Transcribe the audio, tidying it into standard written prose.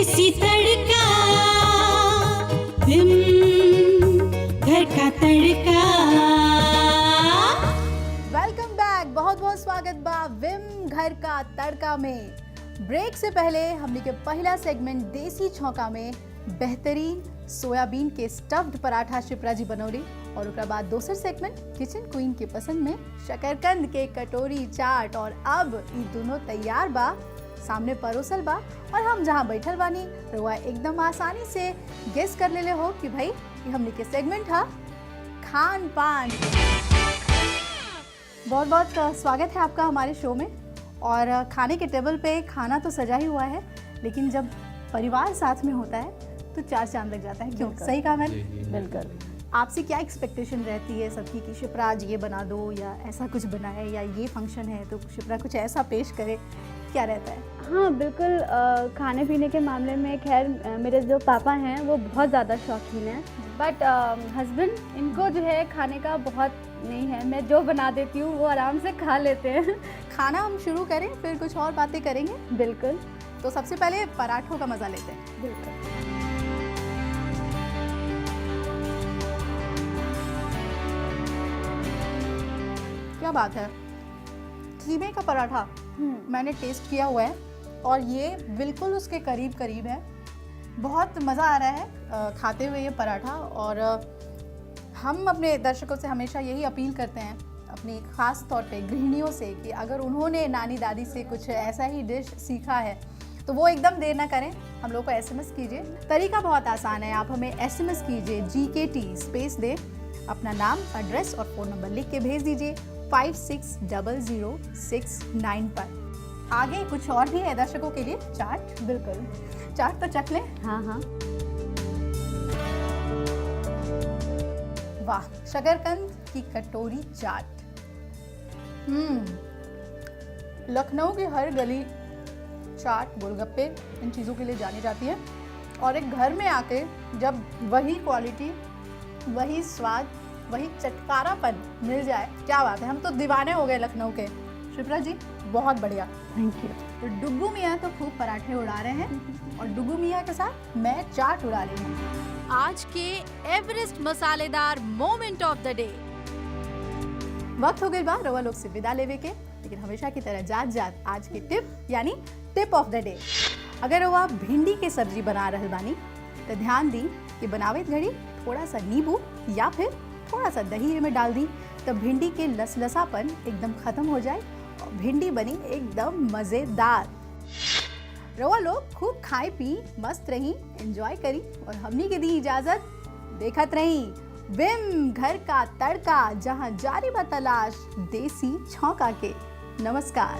देसी तड़का, विम घर का तड़का। वेलकम बैक, बहुत बहुत स्वागत बा विम घर का तड़का में। ब्रेक से पहले हमने के पहला सेगमेंट देसी छौंका में बेहतरीन सोयाबीन के स्टफ्ड पराठा शिप्रा जी बनौली और उसके बाद दूसरा सेगमेंट किचन क्वीन के पसंद में शकरकंद के कटोरी चाट। और अब ये दोनों तैयार बा, सामने परोसल बा और हम जहाँ बैठल बानी रुआ एकदम आसानी से गेस कर लेले हो कि भाई ये हमने के सेगमेंट है खान पान। बहुत बहुत स्वागत है आपका हमारे शो में। और खाने के टेबल पे खाना तो सजा ही हुआ है, लेकिन जब परिवार साथ में होता है तो चार चांद लग जाता है। क्यों? सही कहा मैंने? बिल्कुल। आपसे क्या एक्सपेक्टेशन रहती है सबकी कि शिप्रा आज ये बना दो या ऐसा कुछ बनाए, या ये फंक्शन है तो शिप्रा कुछ ऐसा पेश करे, क्या रहता है? हाँ बिल्कुल, खाने पीने के मामले में खैर मेरे जो पापा हैं वो बहुत ज़्यादा शौकीन हैं, बट हस्बैंड इनको जो है खाने का बहुत नहीं है। मैं जो बना देती हूँ वो आराम से खा लेते हैं। खाना हम शुरू करें फिर कुछ और बातें करेंगे। बिल्कुल। तो सबसे पहले पराठों का मज़ा लेते हैं। बिल्कुल। क्या बात है, कीमे का पराठा मैंने टेस्ट किया हुआ है और ये बिल्कुल उसके करीब करीब है। बहुत मज़ा आ रहा है खाते हुए ये पराठा। और हम अपने दर्शकों से हमेशा यही अपील करते हैं, अपनी ख़ास तौर पे गृहिणियों से, कि अगर उन्होंने नानी दादी से कुछ ऐसा ही डिश सीखा है तो वो एकदम देर ना करें, हम लोग को एसएमएस कीजिए। तरीका बहुत आसान है, आप हमें एसएमएस कीजिए, GKT स्पेस दे अपना नाम, एड्रेस और फ़ोन नंबर लिख के भेज दीजिए 560069 पर। आगे कुछ और भी है दर्शकों के लिए, चाट। बिल्कुल, चाट तो चख लें। हाँ हाँ। वाह, शकरकंद की कटोरी चाट। लखनऊ की हर गली चाट, गोलगप्पे इन चीज़ों के लिए जानी जाती है। और एक घर में आके जब वही क्वालिटी, वही स्वाद, वही चटकारापन मिल जाए, क्या बात है। हम तो दीवाने हो गए लखनऊ के। शिप्रा जी बहुत बढ़िया, थैंक यू। तो डुग्गू मियाँ तो खूब पराठे उड़ा रहे हैं और डुग्गू मियाँ के साथ मैं चाट उड़ा रही हूँ। आज के एवरेस्ट मसालेदार मोमेंट ऑफ द डे। वक्त हो गई बा रवा लोग से विदा लेवे के, लेकिन हमेशा की तरह जात जात आज की टिप यानी टिप ऑफ द डे। अगर वो आप भिंडी के सब्जी बना रहल बानी तो ध्यान दी कि बनावे घड़ी थोड़ा सा नींबू या फिर थोड़ा सा दही में डाल दी, तब भिंडी के लसलसापन एकदम खत्म हो जाए और भिंडी बनी एकदम मज़ेदार। रवा लोग खूब खाई पी, मस्त रही, एंजॉय करी और हमनी के दी इजाज़त। देखत रही विम घर का तड़का, जहां जारी बा तलाश देसी छौंका के। नमस्कार।